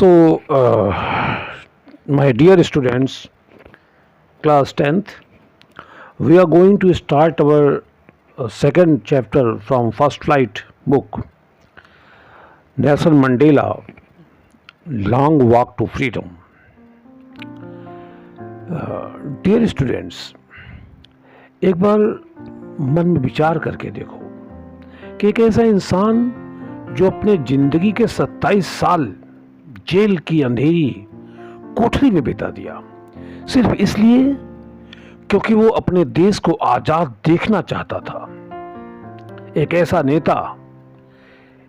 My dear students, class 10th, we are going to start our second chapter from First Flight book, Nelson Mandela, Long Walk to Freedom. Dear students, एक बार मन में विचार करके देखो कि एक ऐसा इंसान जो अपने जिंदगी के 27 साल जेल की अंधेरी कोठरी में बिता दिया सिर्फ इसलिए क्योंकि वो अपने देश को आजाद देखना चाहता था। एक ऐसा नेता,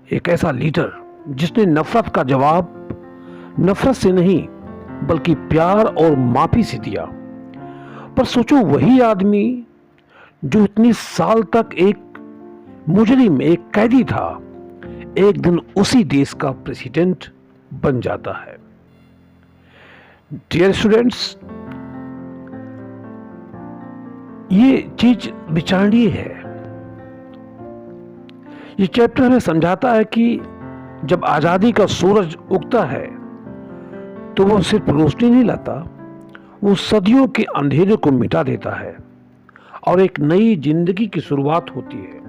एक ऐसा लीडर जिसने नफरत का जवाब नफरत से नहीं बल्कि प्यार और माफी से दिया। पर सोचो, वही आदमी जो इतनी साल तक एक मुजरिम, एक कैदी था, एक दिन उसी देश का प्रेसिडेंट बन जाता है। डियर स्टूडेंट्स, ये चीज विचारणीय है। ये चैप्टर हमें समझाता है कि जब आजादी का सूरज उगता है तो वो सिर्फ रोशनी नहीं लाता, वो सदियों के अंधेरे को मिटा देता है और एक नई जिंदगी की शुरुआत होती है।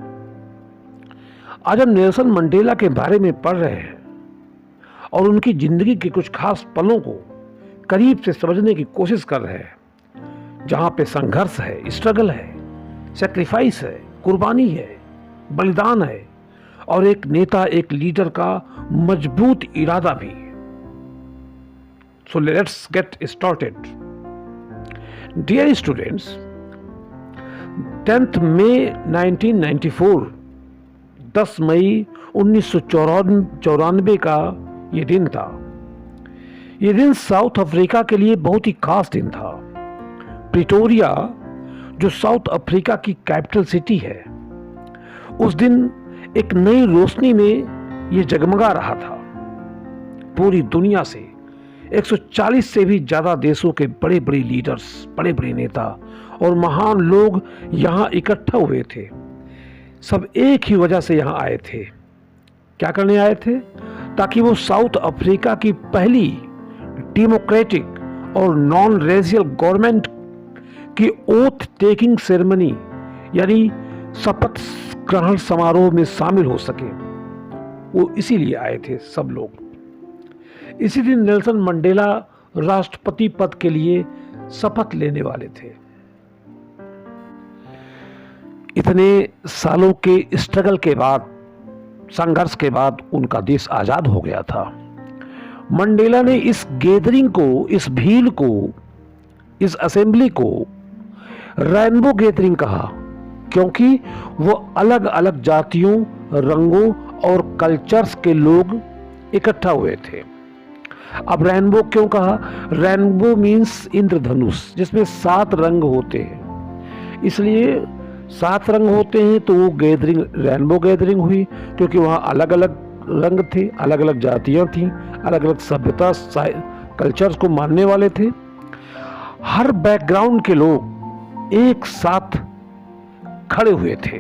आज हम नेल्सन मंडेला के बारे में पढ़ रहे हैं और उनकी जिंदगी के कुछ खास पलों को करीब से समझने की कोशिश कर रहे हैं, जहां पे संघर्ष है, स्ट्रगल है, सैक्रिफाइस है, कुर्बानी है, बलिदान है और एक नेता, एक लीडर का मजबूत इरादा भी। So let's get started. Dear students, 10 मई 1994, 10 मई 1994 का ये दिन था। ये दिन साउथ अफ्रीका के लिए बहुत ही खास दिन था। प्रिटोरिया, जो साउथ अफ्रीका की कैपिटल सिटी है, उस दिन एक नई रोशनी में ये जगमगा रहा था। पूरी दुनिया से 140 से भी ज्यादा देशों के बड़े बड़े लीडर्स, बड़े बड़े नेता और महान लोग यहां इकट्ठा हुए थे। सब एक ही वजह से यहां आए थे। क्या करने आए थे? ताकि वो साउथ अफ्रीका की पहली डेमोक्रेटिक और नॉन रेजियल गवर्नमेंट की ओथ टेकिंग सेरेमनी यानी शपथ ग्रहण समारोह में शामिल हो सके। वो इसीलिए आए थे सब लोग। इसी दिन नेल्सन मंडेला राष्ट्रपति पद के लिए शपथ लेने वाले थे। इतने सालों के स्ट्रगल के बाद, संघर्ष के बाद उनका देश आजाद हो गया था। मंडेला ने इस गैदरिंग को, इस भीड़ को, इस असेंबली को रेनबो गैदरिंग कहा, क्योंकि वो अलग अलग जातियों, रंगों और कल्चर्स के लोग इकट्ठा हुए थे। अब रेनबो क्यों कहा? रेनबो मीन्स इंद्रधनुष, जिसमें 7 रंग होते हैं, इसलिए 7 रंग होते हैं तो वो गैदरिंग रेनबो गैदरिंग हुई, क्योंकि वहाँ अलग अलग रंग थे, अलग अलग जातियाँ थीं, अलग अलग सभ्यता, कल्चर्स को मानने वाले थे। हर बैकग्राउंड के लोग एक साथ खड़े हुए थे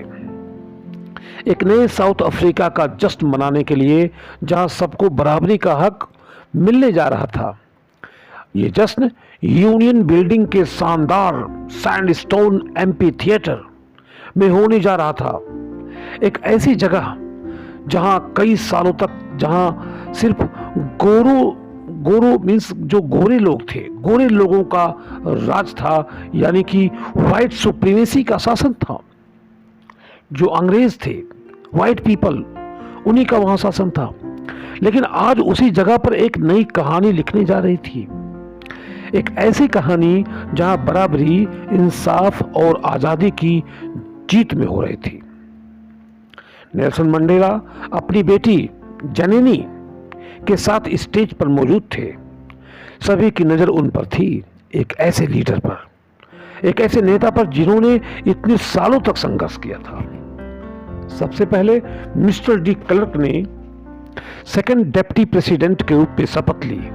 एक नए साउथ अफ्रीका का जश्न मनाने के लिए, जहां सबको बराबरी का हक मिलने जा रहा था। ये जश्न यूनियन बिल्डिंग के शानदार सैंडस्टोन एम्पी थिएटर में होने जा रहा था। एक ऐसी जगह जहां कई सालों तक, जहां सिर्फ गोरो मीन्स जो गोरे लोग थे, गोरे लोगों का राज था, यानी कि व्हाइट सुप्रीमेसी का शासन था। जो अंग्रेज थे, व्हाइट पीपल, उन्हीं का वहां शासन था। लेकिन आज उसी जगह पर एक नई कहानी लिखने जा रही थी। एक ऐसी कहानी जहां बराबरी, इंसाफ और आजादी की जीत में हो रही थी। नेल्सन मंडेला अपनी बेटी जननी के साथ स्टेज पर मौजूद थे। सभी की नजर उन पर थी, एक ऐसे लीडर पर, एक ऐसे नेता पर जिन्होंने इतने सालों तक संघर्ष किया था। सबसे पहले मिस्टर डी क्लर्क ने सेकंड डिप्टी प्रेसिडेंट के रूप में शपथ ली।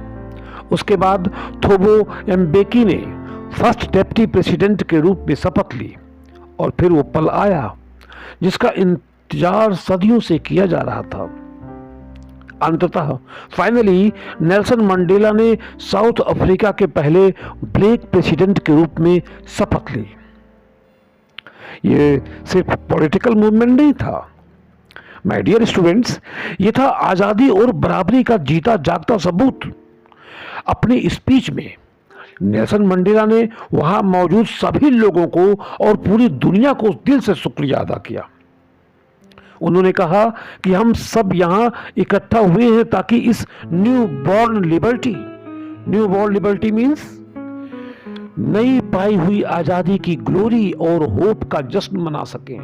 उसके बाद थोबो एम्बेकी ने फर्स्ट डिप्टी प्रेसिडेंट के रूप में शपथ ली। और फिर वो पल आया जिसका इंतजार सदियों से किया जा रहा था। अंततः फाइनली नेल्सन मंडेला ने साउथ अफ्रीका के पहले ब्लैक प्रेसिडेंट के रूप में शपथ ली। ये सिर्फ पॉलिटिकल मूवमेंट नहीं था माय डियर स्टूडेंट्स, ये था आजादी और बराबरी का जीता जागता सबूत। अपनी स्पीच में नेल्सन मंडेला ने वहां मौजूद सभी लोगों को और पूरी दुनिया को दिल से शुक्रिया अदा किया। उन्होंने कहा कि हम सब यहां इकट्ठा हुए हैं ताकि इस न्यू बॉर्न लिबर्टी मीन्स नई पाई हुई आजादी की ग्लोरी और होप का जश्न मना सकें।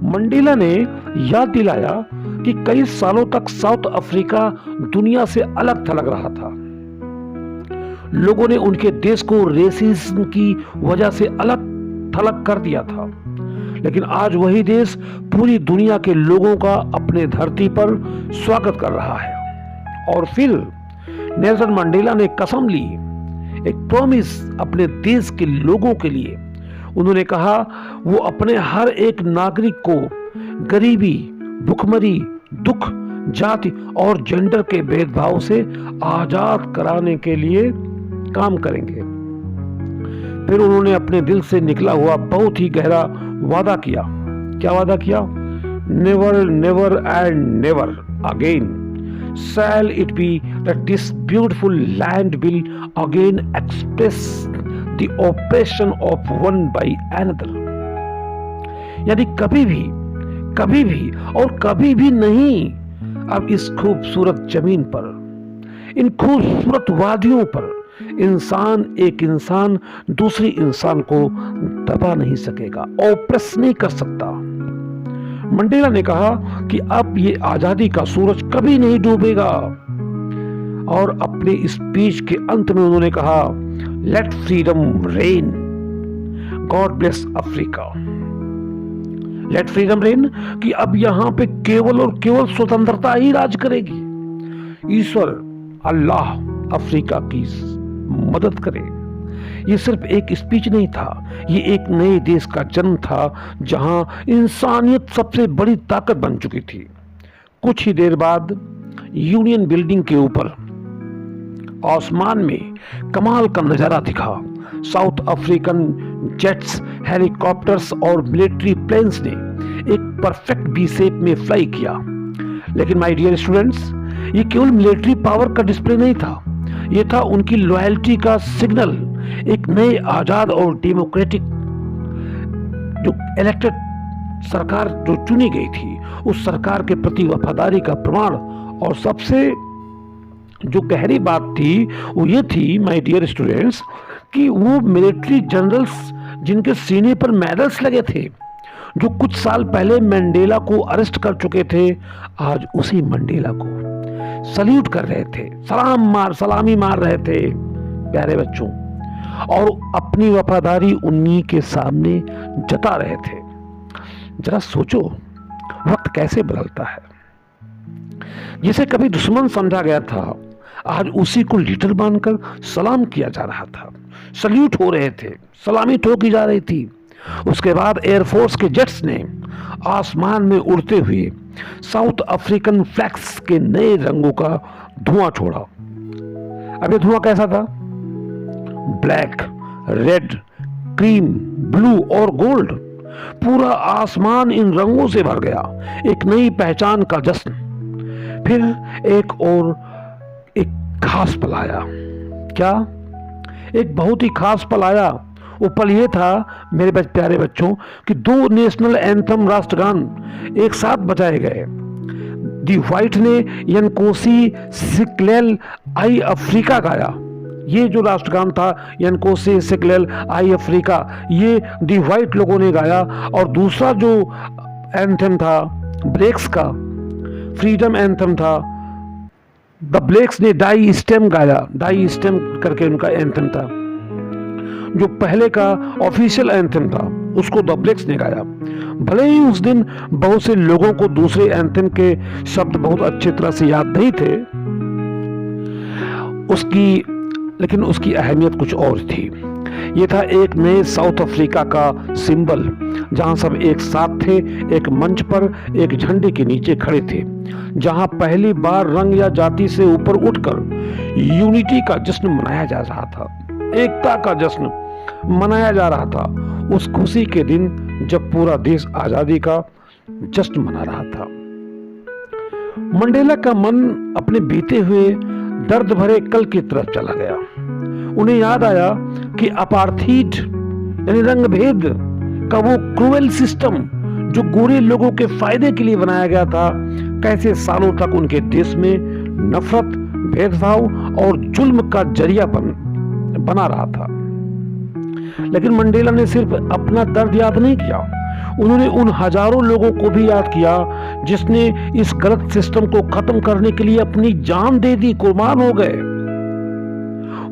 मंडेला ने याद दिलाया कि कई सालों तक साउथ अफ्रीका दुनिया से अलग थलग रहा था। लोगों ने उनके देश को रेसिज्म की वजह से अलग थलग कर दिया था, लेकिन आज वही देश पूरी दुनिया के लोगों का अपने धरती पर स्वागत कर रहा है। और फिर नेल्सन मंडेला ने कसम ली, एक प्रॉमिस अपने देश के लोगों के लिए। उन्होंने कहा वो अपने हर एक नागरिक को गरीबी, भुखमरी, दुख, जाति और जेंडर के भेदभाव से आजाद कराने के लिए काम करेंगे। फिर उन्होंने अपने दिल से निकला हुआ बहुत ही गहरा वादा किया। क्या वादा किया? Never never and never again shall it be that this beautiful land will again express the oppression of one by another। यानी कभी भी और कभी भी नहीं अब इस खूबसूरत जमीन पर, इन खूबसूरत वादियों पर एक इंसान दूसरी इंसान को दबा नहीं सकेगा, ऑप्रेस नहीं कर सकता। मंडेला ने कहा कि अब ये आजादी का सूरज कभी नहीं डूबेगा। और अपने स्पीच के अंत में उन्होंने कहा, let freedom reign, God bless Africa. Let freedom reign कि अब यहां पे केवल और केवल स्वतंत्रता ही राज करेगी। ईश्वर अल्लाह अफ्रीका की मदद करे। ये सिर्फ एक स्पीच नहीं था, ये एक नए देश का जन्म था जहां इंसानियत सबसे बड़ी ताकत बन चुकी थी। कुछ ही देर बाद यूनियन बिल्डिंग के ऊपर आसमान में कमाल का नजारा दिखा। साउथ अफ्रीकन जेट्स, हेलीकॉप्टर्स और मिलिट्री प्लेन्स ने एक परफेक्ट बी शेप में फ्लाई किया। लेकिन माय डियर स्टूडेंट्स, ये केवल मिलिट्री पावर का डिस्प्ले नहीं था, ये था उनकी लॉयल्टी का सिग्नल। एक नए आजाद और डेमोक्रेटिक जो इलेक्टेड सरकार जो चुनी गई थी, उस सरकार के प्रति वफादारी का प्रमाण। और सबसे जो गहरी बात थी वो ये थी माय डियर स्टूडेंट्स कि वो मिलिट्री जनरल्स जिनके सीने पर मेडल्स लगे थे, जो कुछ साल पहले मंडेला को अरेस्ट कर चुके थे, आज उसी मंडेला को सल्यूट कर रहे थे, सलामी मार रहे थे प्यारे बच्चों, और अपनी वफादारी उन्हीं के सामने जता रहे थे। जरा सोचो वक्त कैसे बदलता है। जिसे कभी दुश्मन समझा गया था, आज उसी को लीडर मानकर सलाम किया जा रहा था, सल्यूट हो रहे थे, सलामी ठोकी जा रही थी। उसके बाद एयरफोर्स के जेट्स ने आसमान में उड़ते हुए साउथ अफ्रीकन फ्लैग्स के नए रंगों का धुआं छोड़ा। अब ये धुआं कैसा था? ब्लैक, रेड, क्रीम, ब्लू और गोल्ड। पूरा आसमान इन रंगों से भर गया। एक नई पहचान का जश्न। फिर एक खास पल आया। क्या? एक बहुत ही खास पल आया। वो पल ये था मेरे प्यारे बच्चों कि दो नेशनल एंथम राष्ट्रगान एक साथ बजाए गए। दी व्हाइट ने यनकोसी सिक्लेल आई अफ्रीका गाया। ये जो राष्ट्रगान था यनकोसी सिक्लेल आई अफ्रीका, ये दी व्हाइट लोगों ने गाया। और दूसरा जो एंथम था ब्लैक्स का, फ्रीडम एंथम था, द ब्लैक्स ने डाई स्टेम गाया। डाई स्टेम करके उनका एंथम था। जो पहले का ऑफिशियल एंथम था उसको द ब्लैक्स ने गाया। भले ही उस दिन बहुत से लोगों को दूसरे एंथम के शब्द बहुत अच्छी तरह से याद नहीं थे लेकिन उसकी अहमियत कुछ और थी। ये था एक नए साउथ अफ्रीका का सिंबल, जहां सब एक साथ थे, एक मंच पर एक झंडे के नीचे खड़े थे, जहां पहली बार रंग या जाति से ऊपर उठकर यूनिटी का जश्न मनाया जा रहा था, एकता का जश्न मनाया जा रहा था। उस खुशी के दिन जब पूरा देश आजादी का जश्न मना रहा था। मंडेला का मन अपने बीते हुए दर्द भरे कल की तरफ चला गया। उन्हें याद आया कि अपार्थीड यानी रंगभेद का वो क्रूएल सिस्टम जो गोरे लोगों के फायदे के लिए बनाया गया था, कैसे सालों तक उनके देश में नफरत, भेदभाव और जुल्म का जरिया बना रहा था। लेकिन मंडेला ने सिर्फ अपना दर्द याद नहीं किया, उन्होंने उन हजारों लोगों को भी याद किया जिसने इस गलत सिस्टम को खत्म करने के लिए अपनी जान दे दी, कुर्बान हो गए।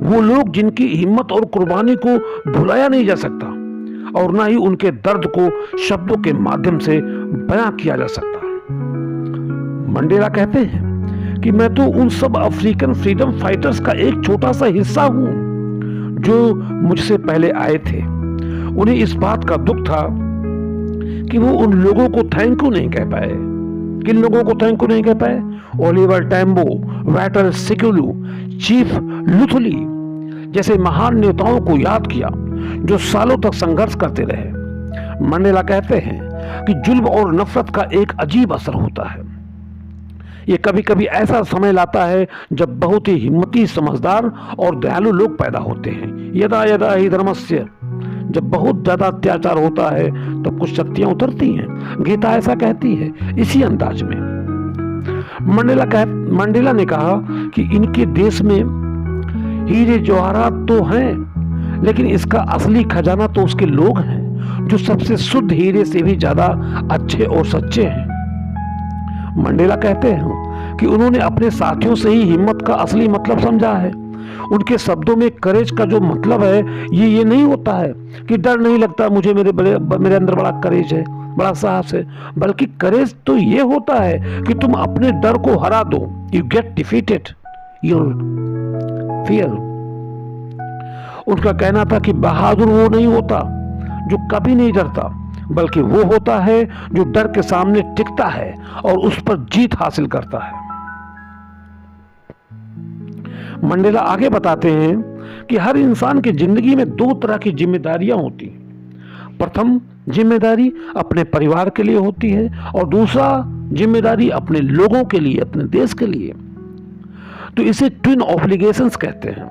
वो लोग जिनकी हिम्मत और कुर्बानी को भुलाया नहीं जा सकता और ना ही उनके दर्द को शब्दों के माध्यम से बयां किया जा सकता। मंडेला कहते हैं कि मैं तो उन सब अफ्रीकन फ्रीडम फाइटर्स का एक छोटा सा हिस्सा हूं जो मुझसे पहले आए थे। उन्हें इस बात का दुख था कि वो उन लोगों को थैंक यू नहीं कह पाए। किन लोगों को थैंक यू नहीं कह पाए? ओलिवर टैम्बो, वैटर सिकुलू, चीफ लुथुली जैसे महान नेताओं को याद किया जो सालों तक संघर्ष करते रहे। मंडेला कहते हैं कि जुल्म और नफरत का एक अजीब असर होता है। ये कभी कभी ऐसा समय लाता है जब बहुत ही हिम्मती, समझदार और दयालु लोग पैदा होते हैं। यदा यदा ही धर्मस्य, जब बहुत ज्यादा अत्याचार होता है तब कुछ शक्तियां उतरती हैं। गीता ऐसा कहती है इसी अंदाज में। मंडेला ने कहा कि इनके देश में हीरे जवाहरात तो हैं, लेकिन इसका असली खजाना तो उसके लोग हैं जो सबसे शुद्ध हीरे से भी ज्यादा अच्छे और सच्चे हैं। मंडेला कहते हैं कि उन्होंने अपने साथियों से ही हिम्मत का असली मतलब समझा है। उनके शब्दों में करेज का जो मतलब है ये नहीं होता है कि डर नहीं लगता मुझे, मेरे अंदर बड़ा करेज है, बड़ा साहस है, बल्कि करेज तो ये होता है कि तुम अपने डर को हरा दो। You get defeated your fear. उनका कहना था कि बहादुर वो नहीं होता जो कभी नहीं डरता, बल्कि वो होता है जो डर के सामने टिकता है और उस पर जीत हासिल करता है। मंडेला आगे बताते हैं कि हर इंसान की जिंदगी में दो तरह की जिम्मेदारियां होती हैं। प्रथम जिम्मेदारी अपने परिवार के लिए होती है और दूसरा जिम्मेदारी अपने लोगों के लिए, अपने देश के लिए। तो इसे ट्विन ऑब्लिगेशंस कहते हैं,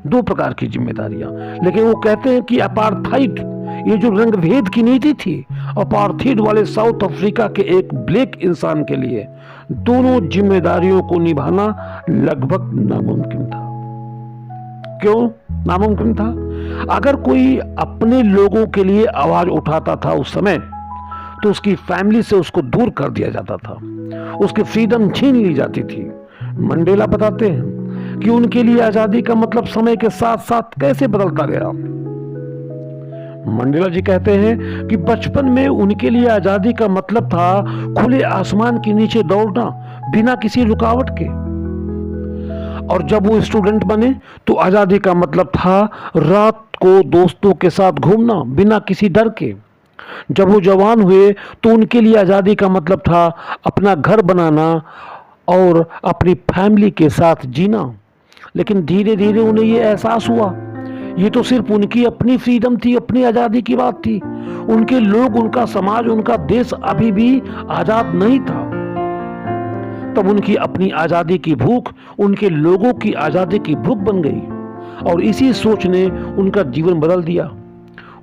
दो प्रकार की जिम्मेदारियां। लेकिन वो कहते हैं कि अपार्थाइड, ये जो रंगभेद की नीति थी, अपार्थाइड वाले साउथ अफ्रीका के एक ब्लैक इंसान के लिए दोनों जिम्मेदारियों को निभाना लगभग नामुमकिन था। क्यों नामुमकिन था? अगर कोई अपने लोगों के लिए आवाज उठाता था उस समय, तो उसकी फैमिली से उसको दूर कर दिया जाता था, उसकी फ्रीडम छीन ली जाती थी। मंडेला बताते हैं कि उनके लिए आजादी का मतलब समय के साथ साथ कैसे बदलता गया। मंडेला जी कहते हैं कि बचपन में उनके लिए आजादी का मतलब था खुले आसमान के नीचे दौड़ना बिना किसी रुकावट के, और जब वो स्टूडेंट बने तो आजादी का मतलब था रात को दोस्तों के साथ घूमना बिना किसी डर के। जब वो जवान हुए तो उनके लिए आजादी का मतलब था अपना घर बनाना और अपनी फैमिली के साथ जीना। लेकिन धीरे धीरे उन्हें ये एहसास हुआ ये तो सिर्फ उनकी अपनी फ्रीडम थी, अपनी आजादी की बात थी। उनके लोग, उनका समाज, उनका देश अभी भी आजाद नहीं था। तब उनकी अपनी आजादी की भूख उनके लोगों की आजादी की भूख बन गई और इसी सोच ने उनका जीवन बदल दिया।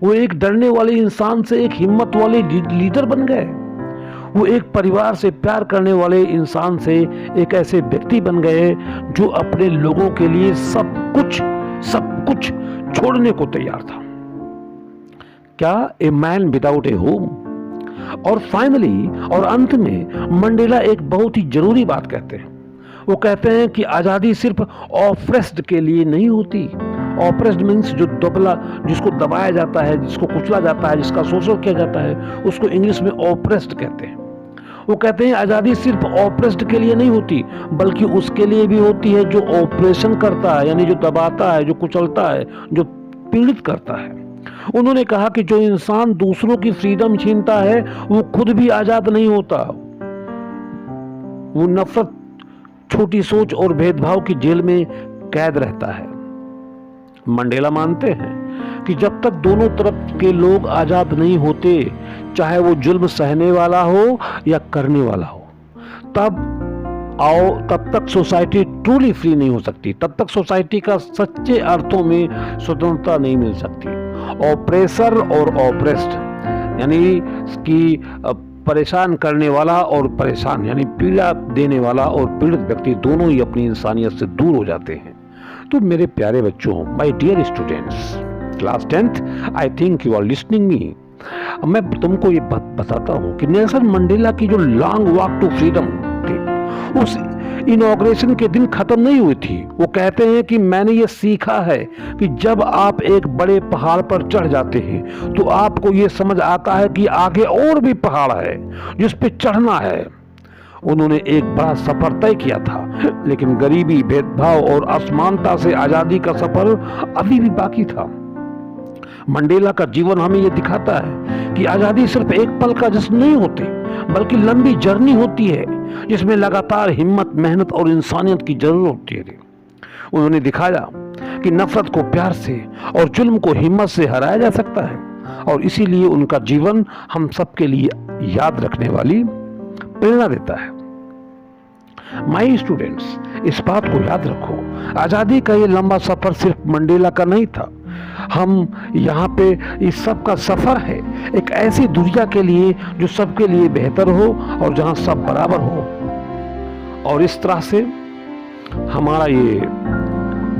वो एक डरने वाले इंसान से एक हिम्मत वाले लीडर बन गए। वो एक परिवार से प्यार करने वाले इंसान से एक ऐसे व्यक्ति बन गए जो अपने लोगों के लिए सब कुछ छोड़ने को तैयार था। क्या? A man without A home. और फाइनली और अंत में मंडेला एक बहुत ही जरूरी बात कहते हैं। वो कहते हैं कि आजादी सिर्फ ऑप्रेस्ड के लिए नहीं होती। ऑप्रेस्ड मीन्स जो जिसको दबाया जाता है, जिसको कुचला जाता है, जिसका शोषण किया जाता है, उसको इंग्लिश में ऑप्रेस्ड कहते हैं। वो कहते हैं आजादी सिर्फ ऑप्रेस्ड के लिए नहीं होती, बल्कि उसके लिए भी होती है जो ऑपरेशन करता है, यानी जो दबाता है, जो कुचलता है, जो पीड़ित करता है। उन्होंने कहा कि जो इंसान दूसरों की फ्रीडम छीनता है वो खुद भी आजाद नहीं होता। वो नफरत, छोटी सोच और भेदभाव की जेल में कैद रहता है। मंडेला मानते हैं कि जब तक दोनों तरफ के लोग आजाद नहीं होते, चाहे वो जुल्म सहने वाला हो या करने वाला हो, तब तक सोसाइटी ट्रूली फ्री नहीं हो सकती। तब तक सोसाइटी का सच्चे अर्थों में स्वतंत्रता नहीं मिल सकती। ऑप्रेसर और ऑप्रेस्ड यानी कि परेशान करने वाला और परेशान यानी पीड़ा देने वाला और पीड़ित व्यक्ति दोनों ही अपनी इंसानियत से दूर हो जाते हैं। तो मेरे प्यारे बच्चों, my dear students, class 10th, I think you are listening me. मैं तुमको ये बताता हूँ कि नेल्सन मंडेला की जो लॉन्ग वॉक टू फ्रीडम थी, उस इनॉग्रेशन के दिन खत्म नहीं हुई थी। वो कहते हैं कि मैंने ये सीखा है कि जब आप एक बड़े पहाड़ पर चढ़ जाते हैं तो आपको ये समझ आता है कि आगे और भी पहाड़ है जिस पे चढ़ना है। उन्होंने एक बड़ा सफर तय किया था, लेकिन गरीबी, भेदभाव और असमानता से आजादी का सफर अभी भी बाकी था। मंडेला का जीवन हमें यह दिखाता है कि आजादी सिर्फ एक पल का जश्न नहीं होती, बल्कि लंबी जर्नी होती है जिसमें लगातार हिम्मत, मेहनत और इंसानियत की जरूरत होती है। उन्होंने दिखाया कि नफरत को प्यार से और जुल्म को हिम्मत से हराया जा सकता है, और इसीलिए उनका जीवन हम सबके लिए याद रखने वाली प्रेरणा देता है। माय स्टूडेंट्स, इस बात को याद रखो, आजादी का ये लंबा सफर सिर्फ मंडेला का नहीं था। हम यहाँ पे इस सब का सफर है एक ऐसी दुनिया के लिए जो सबके लिए बेहतर हो और जहाँ सब बराबर हो। और इस तरह से हमारा ये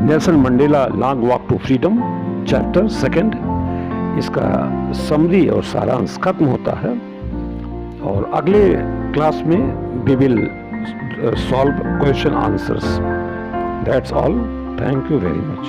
Nelson Mandela long walk to freedom chapter 2 इसका समरी और सारांश खत्म होता है। और अगले क्लास में we will solve question answers. That's all. Thank you very much.